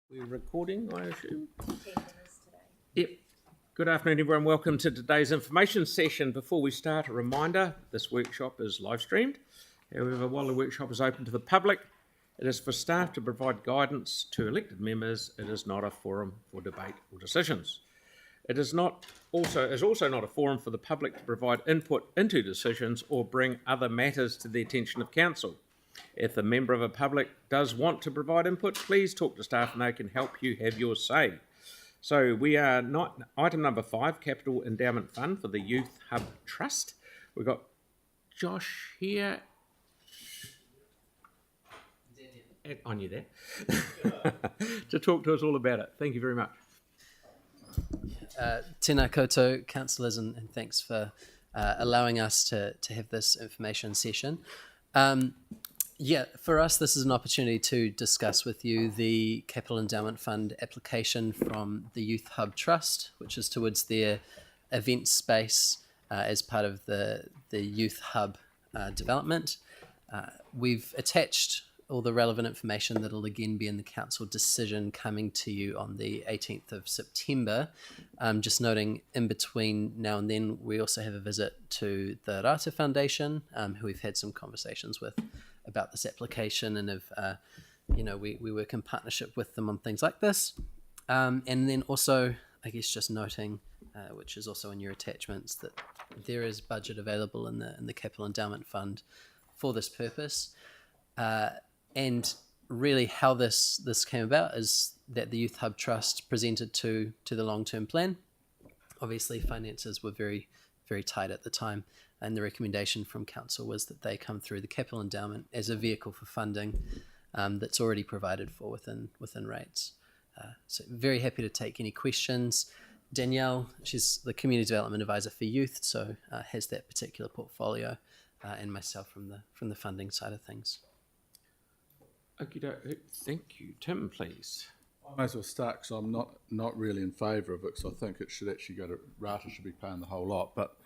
We're recording, I assume. Yep. Good afternoon, everyone. Welcome to today's information session. Before we start, a reminder, this workshop is live streamed. However, while the workshop is open to the public, it is for staff to provide guidance to elected members. It is not a forum for debate or decisions. It is also not a forum for the public to provide input into decisions or bring other matters to the attention of council. If a member of the public does want to provide input, please talk to staff and they can help you have your say. So we are not item number 5, Capital Endowment Fund for the Youth Hub Trust. We've got Josh here. On you there. To talk to us all about it. Thank you very much. Tēnā koutou, councillors, and thanks for allowing us to have this information session. For us, this is an opportunity to discuss with you the Capital Endowment Fund application from the Youth Hub Trust, which is towards their event space as part of the Youth Hub development. We've attached all the relevant information that will again be in the council decision coming to you on the 18th of September. Just noting in between now and then, we also have a visit to the Rata Foundation, who we've had some conversations with about this application, and we work in partnership with them on things like this. And then also, I guess just noting, which is also in your attachments, that there is budget available in the Capital Endowment Fund for this purpose. And really how this came about is that the Youth Hub Trust presented to the long-term plan. Obviously, finances were very, very tight at the time, and the recommendation from council was that they come through the Capital Endowment as a vehicle for funding that's already provided for within rates. So very happy to take any questions. Danielle, she's the Community Development Advisor for Youth, so has that particular portfolio, and myself from the funding side of things. Okay, thank you. Tim, please. I may as well start because I'm not really in favour of it, because I think it should actually go to Rata, should be paying the whole lot. But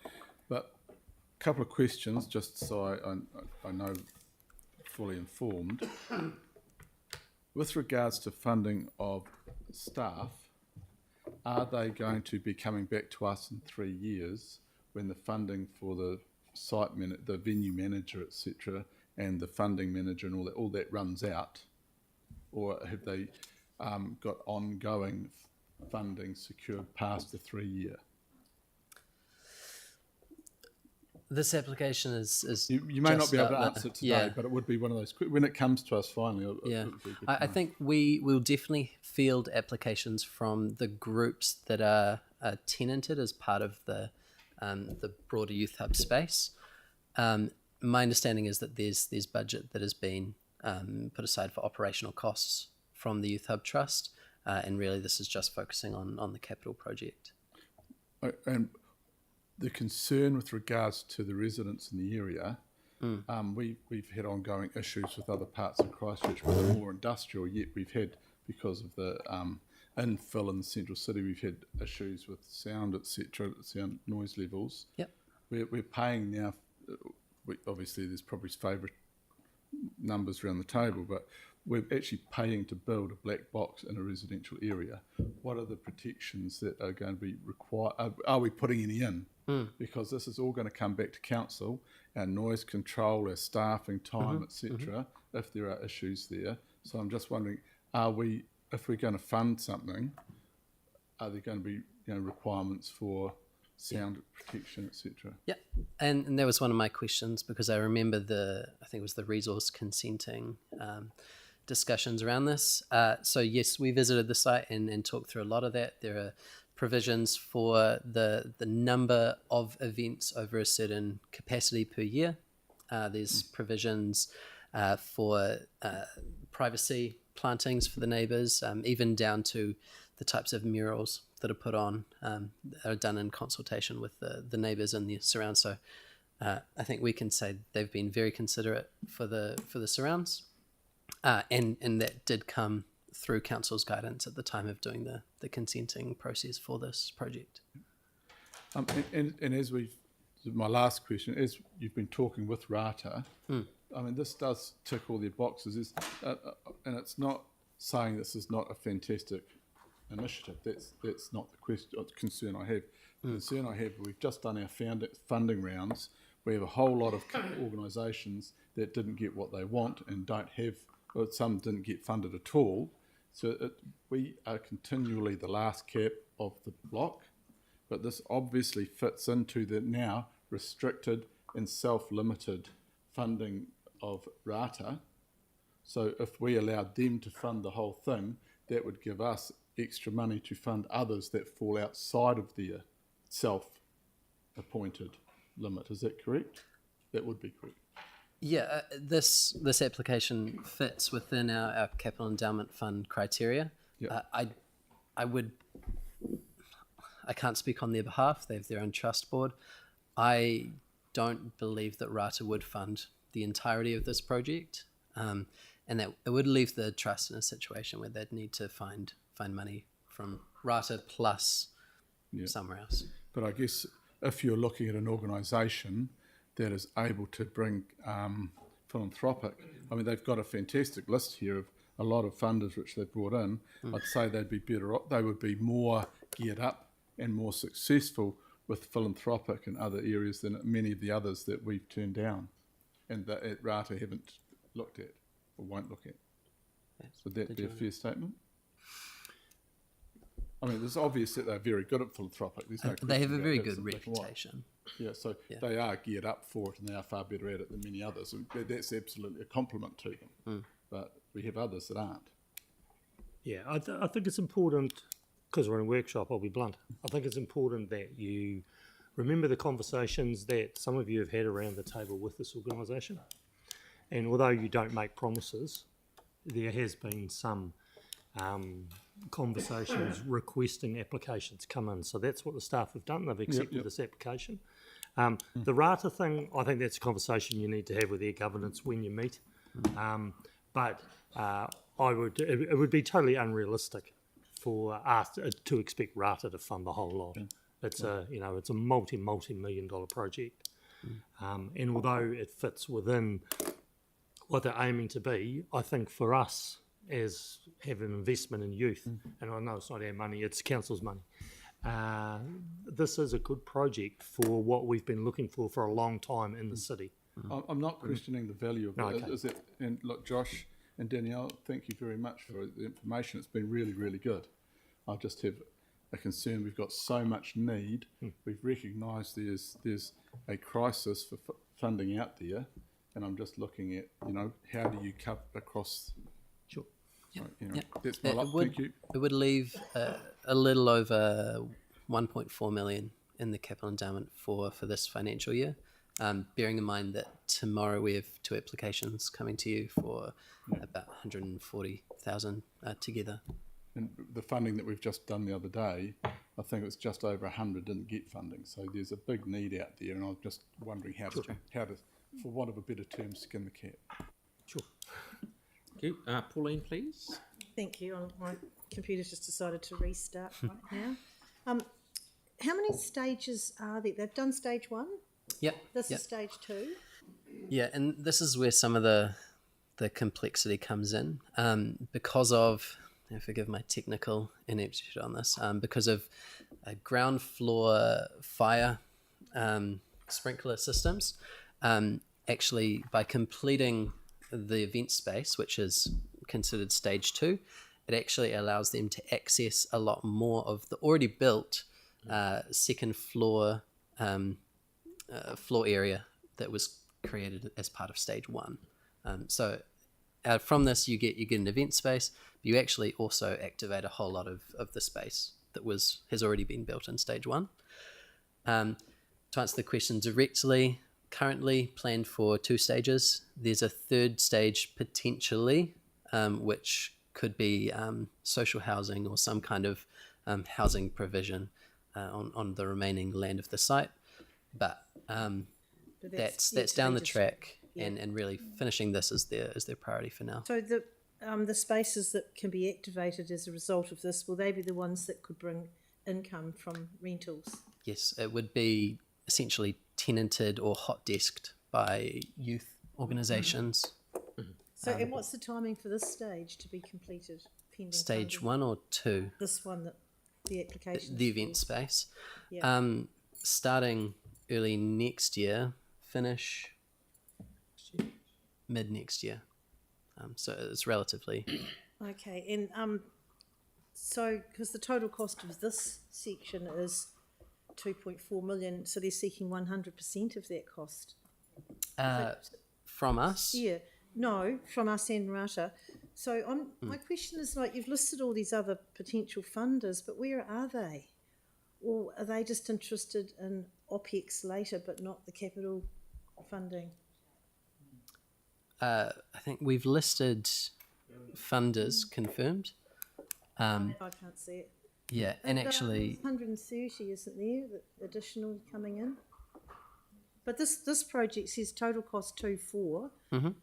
a couple of questions, just so I know fully informed. With regards to funding of staff, are they going to be coming back to us in 3 years when the funding for the site the venue manager, etc., and the funding manager and all that runs out, or have they got ongoing funding secured past the 3 year? This application is you may not be able to answer it today, but it would be one of those when it comes to us finally. I think we will definitely field applications from the groups that are tenanted as part of the broader Youth Hub space. My understanding is that there's budget that has been put aside for operational costs from the Youth Hub Trust, and really this is just focusing on the capital project. And the concern with regards to the residents in the area, we've had ongoing issues with other parts of Christchurch where they're more industrial, yet we've had, because of the infill in the central city, we've had issues with sound, etc., sound noise levels. Yep. We're paying now. Obviously, there's probably favourite numbers around the table, but we're actually paying to build a black box in a residential area. What are the protections that are going to be required? Are we putting any in? Because this is all going to come back to council, our noise control, our staffing time, etc., if there are issues there. So I'm just wondering, if we're going to fund something, are there going to be requirements for sound protection, etc.? Yeah, and that was one of my questions, because I remember I think it was the resource consenting discussions around this. So yes, we visited the site and talked through a lot of that. There are provisions for the number of events over a certain capacity per year. There's provisions for privacy plantings for the neighbours, even down to the types of murals that are put on, are done in consultation with the neighbours and the surrounds. So I think we can say they've been very considerate for the surrounds, and that did come through council's guidance at the time of doing the consenting process for this project. And as my last question, as you've been talking with Rata, I mean, this does tick all their boxes, and it's not saying this is not a fantastic initiative. That's not the question, concern I have. The concern I have, we've just done our funding rounds. We have a whole lot of organisations that didn't get what they want and don't have, or some didn't get funded at all. So we are continually the last cap of the block, but this obviously fits into the now restricted and self-limited funding of RATA. So if we allowed them to fund the whole thing, that would give us extra money to fund others that fall outside of their self-appointed limit. Is that correct? That would be correct. Yeah, this application fits within our capital endowment fund criteria. Yeah. I can't speak on their behalf. They have their own trust board. I don't believe that RATA would fund the entirety of this project, and that it would leave the trust in a situation where they'd need to find money from RATA plus somewhere else. But I guess if you're looking at an organisation that is able to bring philanthropic, I mean, they've got a fantastic list here of a lot of funders which they've brought in. I'd say they'd be better off, they would be more geared up and more successful with philanthropic and other areas than many of the others that we've turned down and that at RATA haven't looked at or won't look at. Would that be a fair statement? I mean, it's obvious that they're very good at philanthropic. There's no They have a question very about that. good reputation. Yeah, so they are geared up for it and they are far better at it than many others. And that's absolutely a compliment to them. But we have others that aren't. Yeah, I think it's important, because we're in a workshop, I'll be blunt. I think it's important that you remember the conversations that some of you have had around the table with this organisation. And although you don't make promises, there has been some conversations requesting applications come in. So that's what the staff have done. They've accepted this application. The RATA thing, I think that's a conversation you need to have with their governance when you meet. But it would be totally unrealistic for us to expect RATA to fund the whole lot. It's a multi-million dollar project. And although it fits within what they're aiming to be, I think for us as having an investment in youth, and I know it's not our money, it's council's money, this is a good project for what we've been looking for a long time in the city. I'm not questioning the value of it. Okay. Is it. And look, Josh and Danielle, thank you very much for the information. It's been really, really good. I just have a concern. We've got so much need. We've recognised there's a crisis for funding out there, and I'm just looking at, how do you cut across? Sure. So, that's my luck. Thank you. It would leave a little over 1.4 million in the capital endowment for this financial year. Bearing in mind that tomorrow we have 2 applications coming to you for about 140,000 together. And the funding that we've just done the other day, I think it was just over 100 didn't get funding. So there's a big need out there, and I'm just wondering how to, for want of a better term, skin the cat. Sure. Thank you. Pauline, please. Thank you. My computer's just decided to restart right now. How many stages are there? They've done stage 1. Yep. This is stage 2. Yeah, and this is where some of the complexity comes in because of, forgive my technical ineptitude on this, because of ground floor fire sprinkler systems. Actually, by completing the event space, which is considered stage 2, it actually allows them to access a lot more of the already built second floor floor area that was created as part of stage 1. So from this, you get an event space, but you actually also activate a whole lot of the space that has already been built in stage 1. To answer the question directly, currently planned for 2 stages. There's a 3rd stage potentially, which could be social housing or some kind of housing provision on the remaining land of the site. But that's down the track, and really finishing this is their priority for now. So the spaces that can be activated as a result of this, will they be the ones that could bring income from rentals? Yes, it would be essentially tenanted or hot desked by youth organisations. So, and what's the timing for this stage to be completed? Pending Stage funding? 1 or 2, This one, that the application. the event space. Yeah. Starting early next year, finish mid next year. So it's relatively. Okay, and so because the total cost of this section is 2.4 million, so they're seeking 100% of that cost. From us. Yeah, no, from us and Rata. So my question is, like, you've listed all these other potential funders, but where are they? Or are they just interested in OPEX later, but not the capital funding? I think we've listed funders confirmed. I can't see it. Yeah, and actually, 130, isn't there, the additional coming in? But this project says total cost 2.4.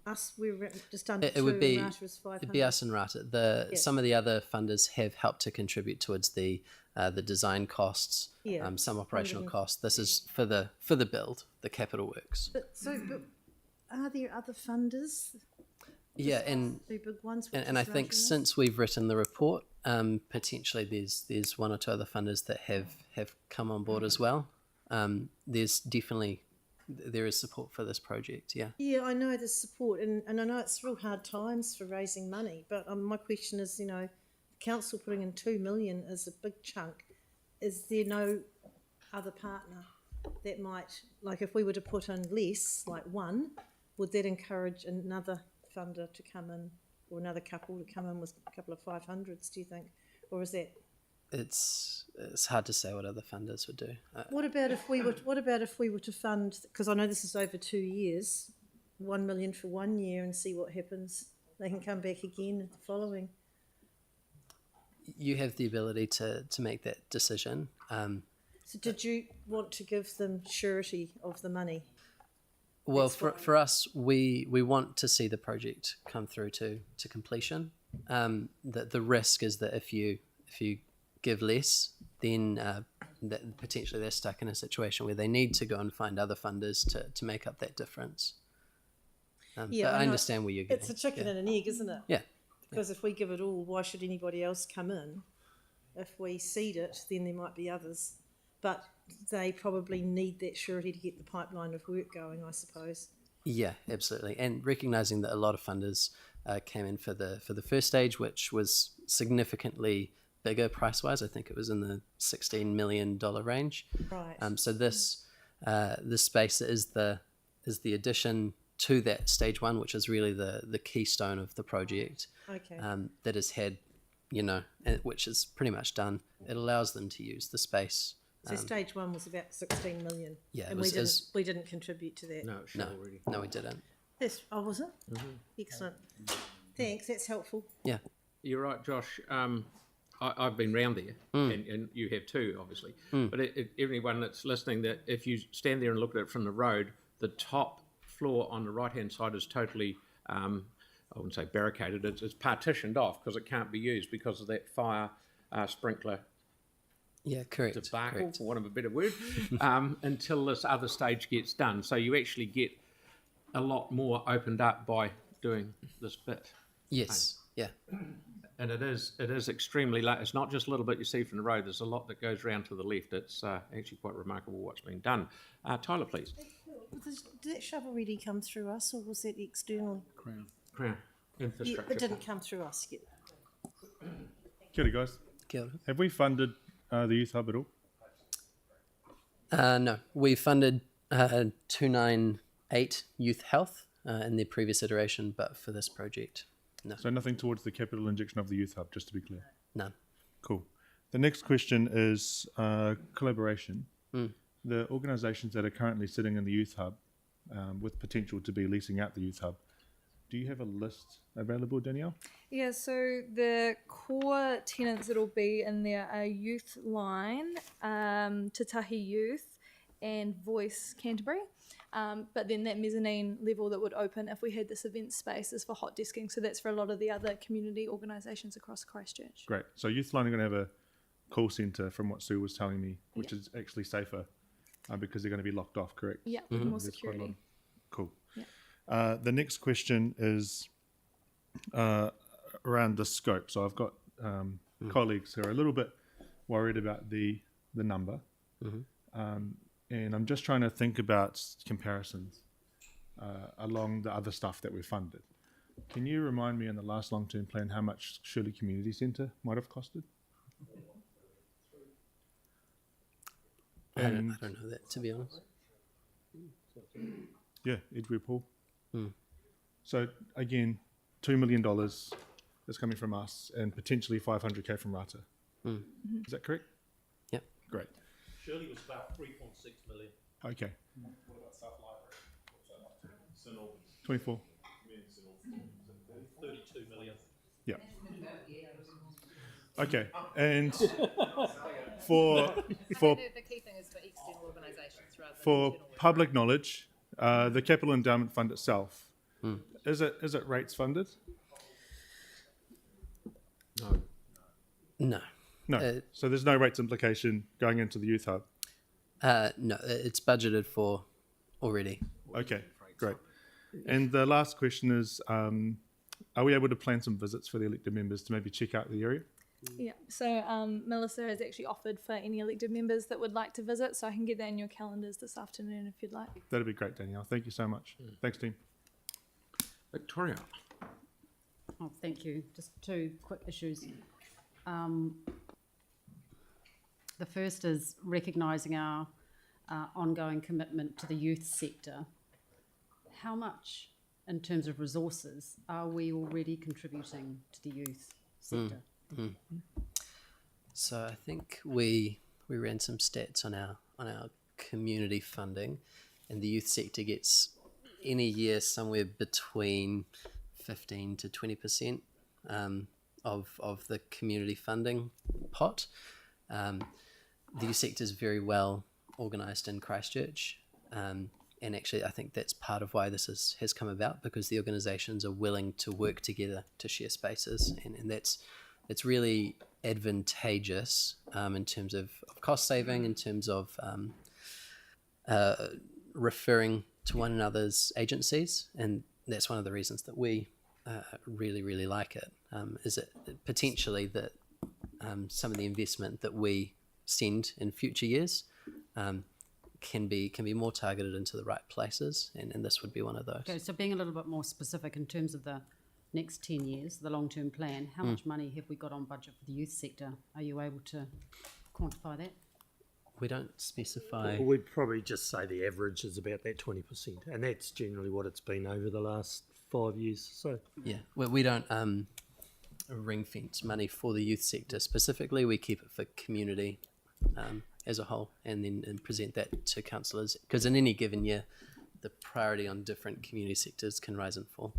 Us, we're just under 2, it would be and Rata is 500. it'd be us and Rata. Some of the other funders have helped to contribute towards the design costs, Yeah, some operational 100. costs. This is for the build, the capital works. But are there other funders? Yeah, and Two big ones. and I think since we've written the report, potentially there's 1 or 2 other funders that have come on board as well. There's definitely there is support for this project. Yeah. Yeah, I know there's support, and I know it's real hard times for raising money. But my question is, the council putting in 2 million is a big chunk. Is there no other partner that might, like, if we were to put in less, like 1, would that encourage another funder to come in, or another couple to come in with a couple of 500s? Do you think, or is that? It's hard to say what other funders would do. What about if we were to fund? Because I know this is over 2 years, 1 million for 1 year, and see what happens. They can come back again the following. You have the ability to make that decision. So, did you want to give them surety of the money? Well, for us, we want to see the project come through to completion. The risk is that if you give less, then that potentially they're stuck in a situation where they need to go and find other funders to make up that difference. But I understand where you're getting. It's a chicken and an egg, isn't it? Yeah. Because if we give it all, why should anybody else come in? If we seed it, then there might be others. But they probably need that surety to get the pipeline of work going, I suppose. Yeah, absolutely. And recognising that a lot of funders came in for the first stage, which was significantly bigger price-wise. I think it was in the $16 million range. Right. So this space is the addition to that stage 1, which is really the keystone of the project. Okay. That has had, which is pretty much done. It allows them to use the space. So stage 1 was about 16 million. Yeah, and we didn't contribute to that. No, sure, already. No, we didn't. Was it? Mm-hmm. Excellent. Thanks. That's helpful. Yeah. You're right, Josh. I've been round there, and you have too, obviously. But everyone that's listening, that if you stand there and look at it from the road, the top floor on the right-hand side is totally, I wouldn't say barricaded, it's partitioned off because it can't be used because of that fire sprinkler Yeah, correct. debacle, correct. for want of a better word, until this other stage gets done. So you actually get a lot more opened up by doing this bit. Yes. Yeah. And it is extremely late. It's not just a little bit you see from the road. There's a lot that goes round to the left. It's actually quite remarkable what's been done. Tyler, please. Did that shovel ready come through us, or was that external? Crown infrastructure. It didn't come through us yet. Kia ora, guys. Kia ora. Have we funded the youth hub at all? No, we funded 298 Youth Health in their previous iteration, but for this project, no. So nothing towards the capital injection of the youth hub, just to be clear. None. Cool. The next question is collaboration. The organisations that are currently sitting in the youth hub with potential to be leasing out the youth hub, do you have a list available, Danielle? Yeah, so the core tenants that will be in there are Youth Line, Tatahi Youth, and Voice Canterbury. But then that mezzanine level that would open if we had this event space is for hot desking. So that's for a lot of the other community organisations across Christchurch. Great. So Youth Line are going to have a call centre, from what Sue was telling me, which is actually safer because they're going to be locked off, correct? Yeah, more There's quite a lot security. of- Cool. Yeah. The next question is around the scope. So I've got colleagues who are a little bit worried about the number, and I'm just trying to think about comparisons along the other stuff that we've funded. Can you remind me in the last long-term plan how much Shirley Community Centre might have costed? I don't know that, to be honest. Yeah, Edgware Pool. So again, $2 million is coming from us and potentially 500k from Rata. Is that correct? Yep. Great. Shirley was about 3.6 million. Okay. What about South Library? St Albans. 24. 32 million. Yeah. Okay. And for the key thing is for external organisations rather than for internal public knowledge, the Capital Endowment Fund itself, is it rates funded? No. No. So there's no rates implication going into the youth hub. No, it's budgeted for already. Okay, great. And the last question is, are we able to plan some visits for the elected members to maybe check out the area? Yeah, so Melissa has actually offered for any elected members that would like to visit, so I can get that in your calendars this afternoon if you'd like. That'd be great, Danielle. Thank you so much. Thanks, team. Victoria. Oh, thank you. Just two quick issues. The first is recognising our ongoing commitment to the youth sector. How much, in terms of resources, are we already contributing to the youth sector? So I think we ran some stats on our community funding, and the youth sector gets any year somewhere between 15 to 20% of the community funding pot. The youth sector is very well organised in Christchurch, and actually I think that's part of why this has come about, because the organisations are willing to work together to share spaces, and it's really advantageous in terms of cost saving, in terms of referring to one another's agencies, and that's one of the reasons that we really like it. Is it potentially that some of the investment that we send in future years can be more targeted into the right places, and this would be one of those. Okay, so being a little bit more specific in terms of the next 10 years, the long-term plan, how much money have we got on budget for the youth sector? Are you able to quantify that? We don't specify. Well, we'd probably just say the average is about that 20%, and that's generally what it's been over the last 5 years. So Yeah, we don't ring fence money for the youth sector specifically. We keep it for community as a whole, and then present that to councillors, because in any given year, the priority on different community sectors can rise and fall.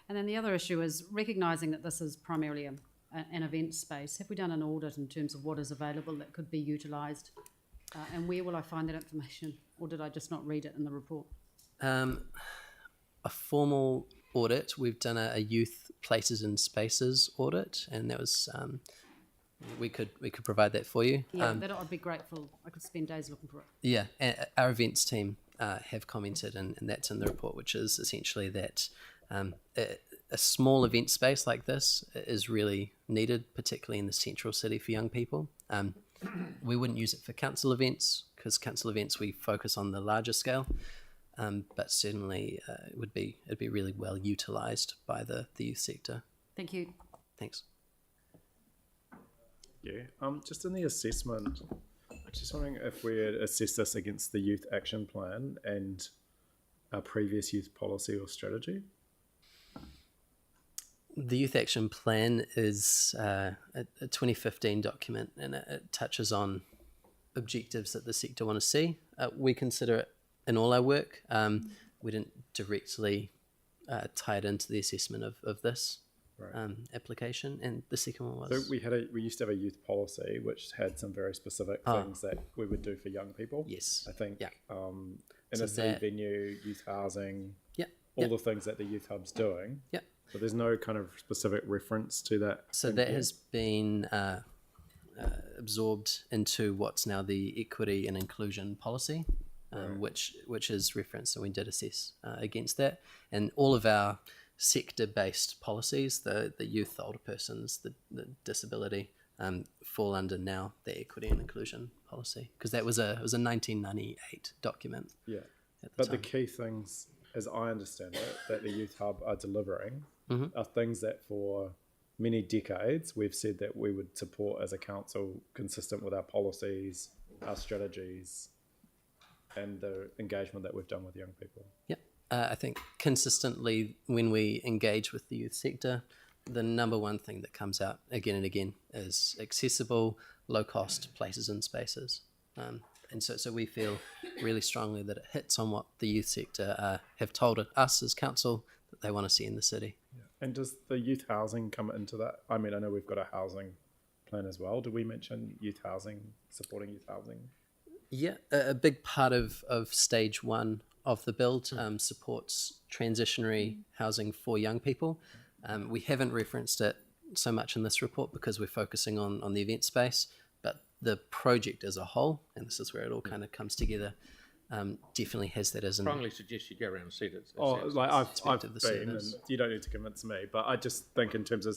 And then the other issue is recognising that this is primarily an event space. Have we done an audit in terms of what is available that could be utilised? And where will I find that information? Or did I just not read it in the report? A formal audit, we've done a youth places and spaces audit, and that was we could provide that for you. Yeah, that I'd be grateful. I could spend days looking for it. Yeah, our events team have commented, and that's in the report, which is essentially that a small event space like this is really needed, particularly in the central city for young people. We wouldn't use it for council events, because council events we focus on the larger scale, but certainly it'd be really well utilised by the youth sector. Thank you. Thanks. Yeah, just in the assessment, I'm just wondering if we had assessed this against the Youth Action Plan and our previous youth policy or strategy. The Youth Action Plan is a 2015 document, and it touches on objectives that the sector want to see. We consider it in all our work. We didn't directly tie it into the assessment of this application, and the second one was... So we used to have a youth policy which had some very specific things that we would do for young people. Yes. I think Yeah. inner city venue, youth housing, Yeah. all the things that the youth hub's doing. Yeah. But there's no kind of specific reference to that. So in that here. has been absorbed into what's now the equity and inclusion policy. which is referenced, and we did assess against that. And all of our sector-based policies, the youth, the older persons, the disability, fall under now the equity and inclusion policy, because it was a 1998 document. Yeah. At the But the time. key things, as I understand it, that the Youth Hub are delivering are things that for many decades we've said that we would support as a council, consistent with our policies, our strategies, and the engagement that we've done with young people. Yep. I think consistently when we engage with the youth sector, the number one thing that comes out again and again is accessible, low-cost places and spaces. And so we feel really strongly that it hits on what the youth sector have told us as council that they want to see in the city. And does the youth housing come into that? I mean, I know we've got a housing plan as well. Did we mention youth housing, supporting youth housing? Yeah, a big part of stage one of the build supports transitionary housing for young people. We haven't referenced it so much in this report because we're focusing on the event space, but the project as a whole, and this is where it all kind of comes together, definitely has that as an... Strongly suggest you go around and see it. I've of the been, and service. you don't need to convince me, but I just think in terms of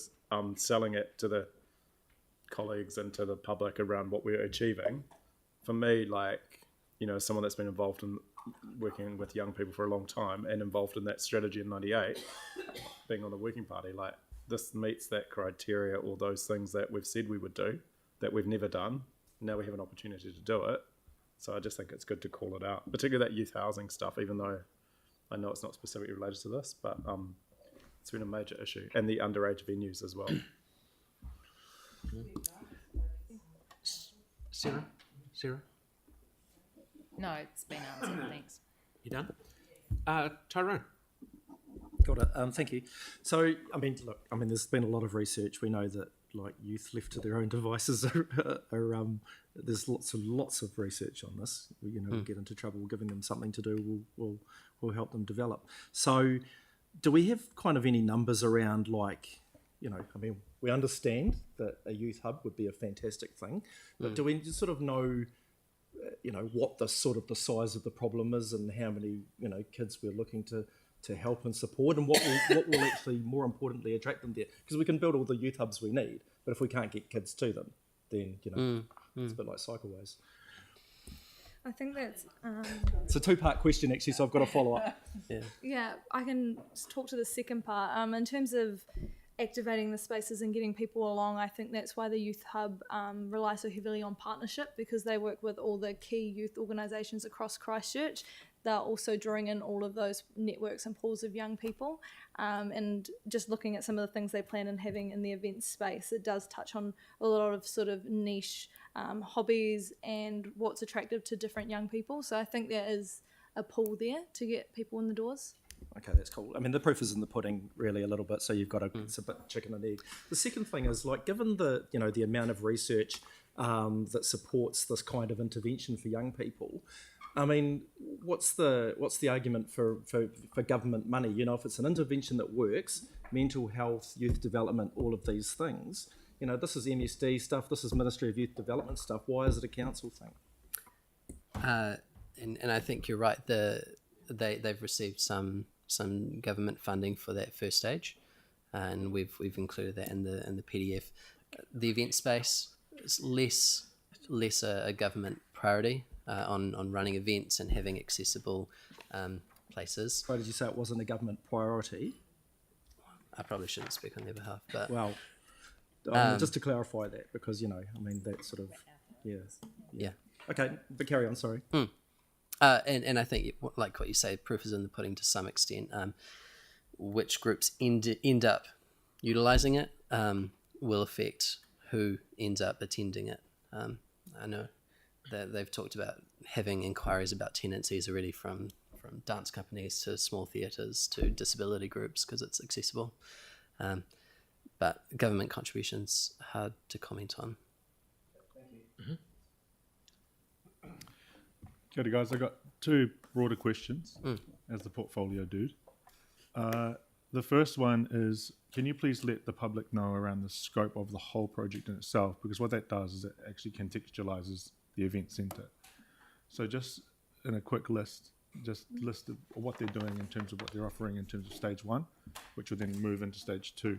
selling it to the colleagues and to the public around what we're achieving, for me, like, you know, someone that's been involved in working with young people for a long time and involved in that strategy in 98, being on the working party, like, this meets that criteria, all those things that we've said we would do, that we've never done. Now we have an opportunity to do it. So I just think it's good to call it out, particularly that youth housing stuff, even though I know it's not specifically related to this, but it's been a major issue. And the underage venues as well. Sarah? No, it's been answered, thanks. You done? Tyrone? Got it. Thank you. So, I mean, look, there's been a lot of research. We know that, like, youth left to their own devices there's lots of research on this. We'll get into trouble giving them something to do. We'll help them develop. So, do we have kind of any numbers around, like, we understand that a youth hub would be a fantastic thing, but do we just sort of know, what the size of the problem is and how many, kids we're looking to help and support, and what will actually, more importantly, attract them there? Because we can build all the youth hubs we need, but if we can't get kids to them, then it's a bit like cycleways. I think that's It's a two-part question actually, so I've got to follow up. yeah. I can talk to the second part. In terms of activating the spaces and getting people along, I think that's why the Youth Hub relies so heavily on partnership, because they work with all the key youth organisations across Christchurch. They're also drawing in all of those networks and pools of young people, and just looking at some of the things they plan on having in the event space, it does touch on a lot of sort of niche hobbies and what's attractive to different young people. So I think there is a pool there to get people in the doors. Okay, that's cool. The proof is in the pudding, really, a little bit. So you've got it's a bit chicken and egg. The second thing is, like, given the the amount of research that supports this kind of intervention for young people, what's the argument for government money? If it's an intervention that works, mental health, youth development, all of these things. This is MSD stuff. This is Ministry of Youth Development stuff. Why is it a council thing? And I think you're right. They've received some government funding for that first stage, and we've included that in the PDF. The event space is less a government priority on running events and having accessible places. Why did you say it wasn't a government priority? I probably shouldn't speak on their behalf, but Well, just to clarify that, because that sort of yeah. Okay, but carry on. Sorry. And I think, like what you say, proof is in the pudding to some extent. Which groups end up utilising it will affect who ends up attending it. I know that they've talked about having inquiries about tenancies already from dance companies to small theatres to disability groups because it's accessible. But government contributions hard to comment on. Kia ora, guys. I've got two broader questions as the portfolio dude. The first one is, can you please let the public know around the scope of the whole project in itself? Because what that does is it actually contextualises the event centre. So just in a quick list, just list of what they're doing in terms of what they're offering in terms of stage 1, which will then move into stage 2.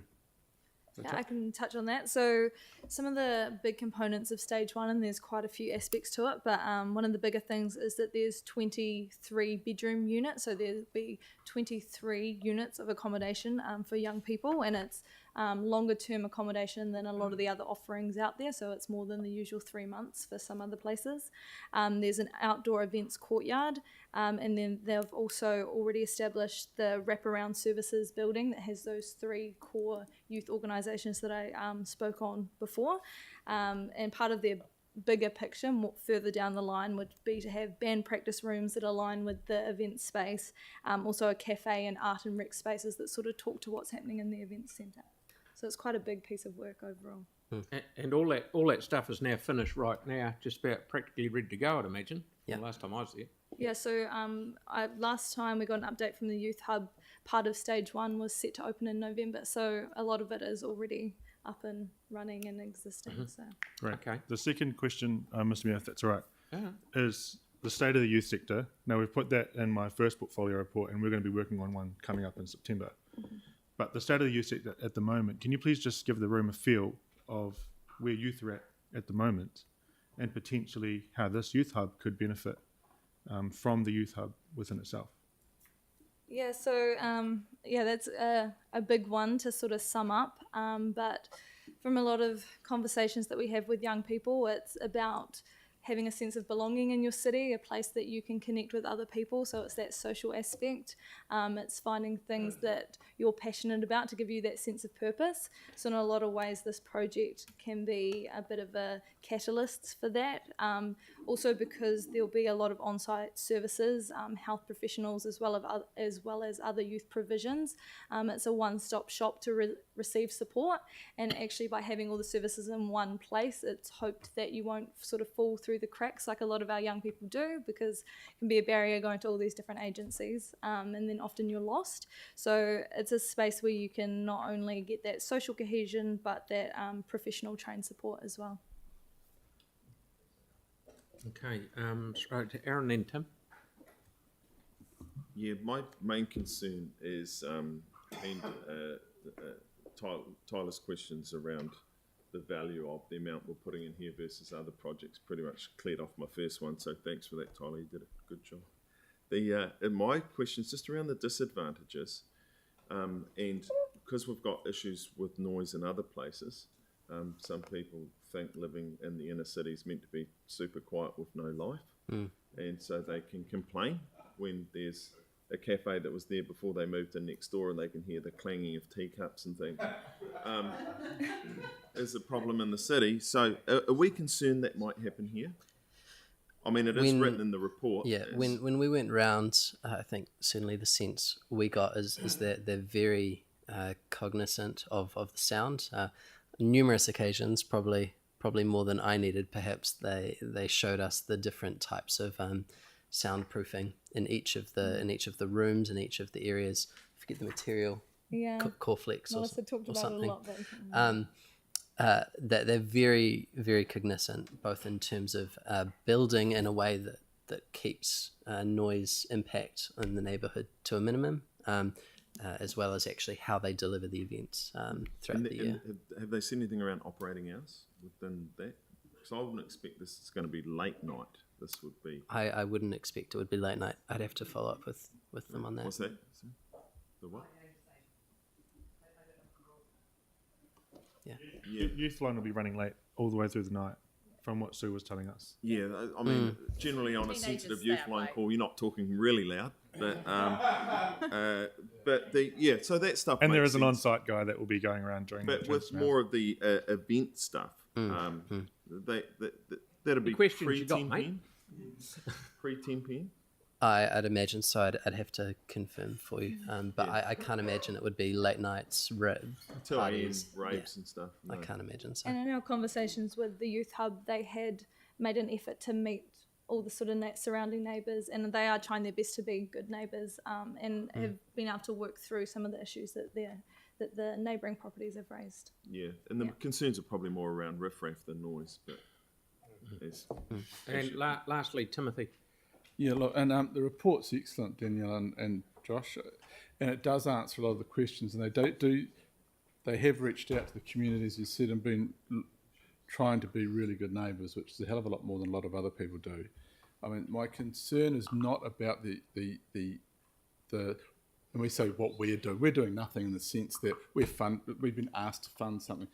Yeah, I can touch on that. So some of the big components of stage 1, and there's quite a few aspects to it, but one of the bigger things is that there's 23 bedroom units. So there'll be 23 units of accommodation for young people, and it's longer term accommodation than a lot of the other offerings out there. So it's more than the usual 3 months for some other places. There's an outdoor events courtyard, and then they've also already established the wraparound services building that has those 3 core youth organisations that I spoke on before. And part of their bigger picture, more further down the line, would be to have band practice rooms that align with the event space, also a cafe and art and rec spaces that sort of talk to what's happening in the event centre. So it's quite a big piece of work overall. And all that stuff is now finished right now, just about practically ready to go, I'd imagine. Yeah. Last time I was there. Yeah, so last time we got an update from the Youth Hub. Part of stage 1 was set to open in November, so a lot of it is already up and running and existing. So Great. Okay. The second question, Mr. Mayor, if that's all right, Yeah. is the state of the youth sector. Now, we've put that in my first portfolio report, and we're going to be working on one coming up in September. But the state of the youth sector at the moment, can you please just give the room a feel of where youth are at the moment, and potentially how this youth hub could benefit from the youth hub within itself? yeah, so that's a big one to sort of sum up. But from a lot of conversations that we have with young people, it's about having a sense of belonging in your city, a place that you can connect with other people. So it's that social aspect. It's finding things that you're passionate about to give you that sense of purpose. So in a lot of ways, this project can be a bit of a catalyst for that. Also because there'll be a lot of on-site services, health professionals, as well as other youth provisions. It's a one-stop shop to receive support. And actually by having all the services in one place, it's hoped that you won't sort of fall through the cracks like a lot of our young people do, because it can be a barrier going to all these different agencies, and then often you're lost. So it's a space where you can not only get that social cohesion, but that professional trained support as well. Okay. Straight to Aaron, then Tim. Yeah, my main concern is Tyler's questions around the value of the amount we're putting in here versus other projects pretty much cleared off my first one, so thanks for that, Tyler, you did a good job. And my question's just around the disadvantages, and because we've got issues with noise in other places, some people think living in the inner city is meant to be super quiet with no life, and so they can complain when there's a cafe that was there before they moved in next door and they can hear the clanging of teacups and things. Is a problem in the city. So are we concerned that might happen here? I mean, it is written in the report. Yeah, when we went round, I think certainly the sense we got is that they're very cognizant of the sound. Numerous occasions, probably more than I needed, perhaps, they showed us the different types of soundproofing in each of the rooms, in each of the areas. I forget the material. Yeah. Coreflex Melissa talked about it a lot. That they're very, very cognizant, both in terms of building in a way that keeps noise impact in the neighbourhood to a minimum, as well as actually how they deliver the events throughout the year. Have they said anything around operating hours within that? Because I wouldn't expect this is going to be late night. This would be... I wouldn't expect it would be late night. I'd have to follow up with them on that. What's that? The what? Yeah. Youth line will be running late all the way through the night, from what Sue was telling us. Yeah, I mean, generally on a sensitive youth line call, you're not talking really loud, but so that stuff. And there makes is an sense. on-site guy that will be going around during. But the with more of the event stuff, that'd be questions you got, pre-10 mate? p.m. Pre-10 p.m. I'd imagine so. I'd have to confirm for you, but I can't imagine it would be late nights, parties, raves and stuff. No. I can't imagine so. And in our conversations with the Youth Hub, they had made an effort to meet all the sort of surrounding neighbours, and they are trying their best to be good neighbours, and have been able to work through some of the issues that the neighbouring properties have raised. Yeah, and the concerns are probably more around riffraff than noise, but. And lastly, Timothy. Yeah, look, and the report's excellent, Danielle and Josh, and it does answer a lot of the questions, and they have reached out to the community, as you said, and been trying to be really good neighbours, which is a hell of a lot more than a lot of other people do. I mean, my concern is not about the and we say what we're doing. We're doing nothing in the sense that we've been asked to fund something.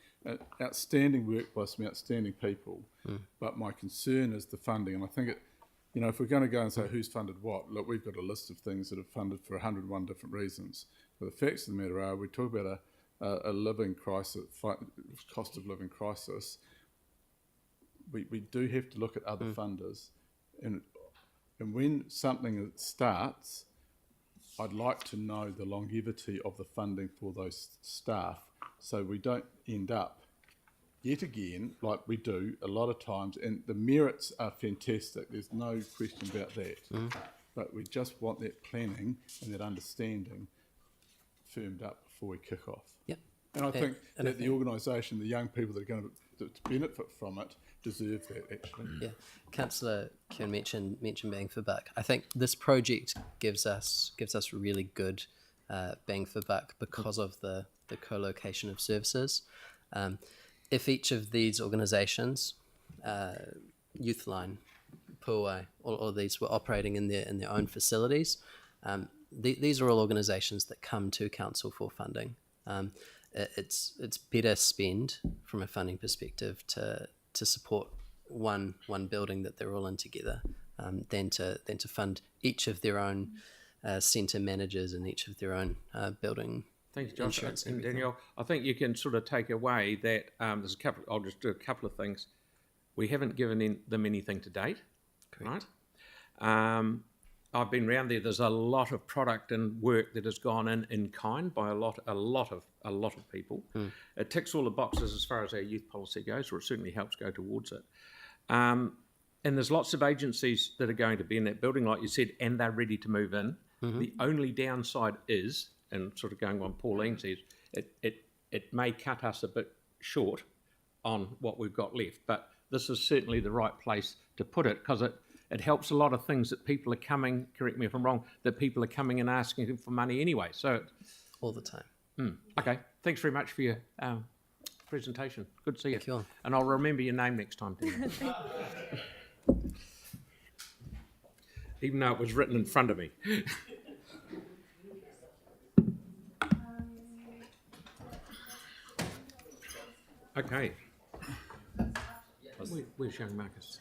Outstanding work by some outstanding people, but my concern is the funding, and I think if we're going to go and say who's funded what, look, we've got a list of things that are funded for 101 different reasons. But the facts of the matter are, we talk about a living crisis, cost of living crisis. We do have to look at other funders, and when something starts, I'd like to know the longevity of the funding for those staff, so we don't end up yet again like we do a lot of times. And the merits are fantastic. There's no question about that. But we just want that planning and that understanding firmed up before we kick off. Yep. And I think that the organisation, the young people that are going to benefit from it, deserve that, actually. Yeah, Councillor Kieran mentioned bang for buck. I think this project gives us really good bang for buck because of the co-location of services. If each of these organisations, Youthline, Puai, all of these were operating in their own facilities, these are all organisations that come to council for funding. It's better spend from a funding perspective to support one building that they're all in together, than to fund each of their own centre managers and each of their own building. Thanks, Josh. insurance And everything. Danielle, I think you can sort of take away that there's a couple. I'll just do a couple of things. We haven't given them anything to date, Correct. right? I've been around there. There's a lot of product and work that has gone in kind by a lot of people. It ticks all the boxes as far as our youth policy goes, or it certainly helps go towards it. And there's lots of agencies that are going to be in that building, like you said, and they're ready to move in. The only downside is, and sort of going on Pauline says, it may cut us a bit short on what we've got left, but this is certainly the right place to put it, because it helps a lot of things that people are coming, correct me if I'm wrong, that people are coming and asking for money anyway. So All the time. okay, thanks very much for your presentation. Good to see you. Thank you. And I'll remember your name next time, Tina. Even though it was written in front of me. Okay. Where's young Marcus?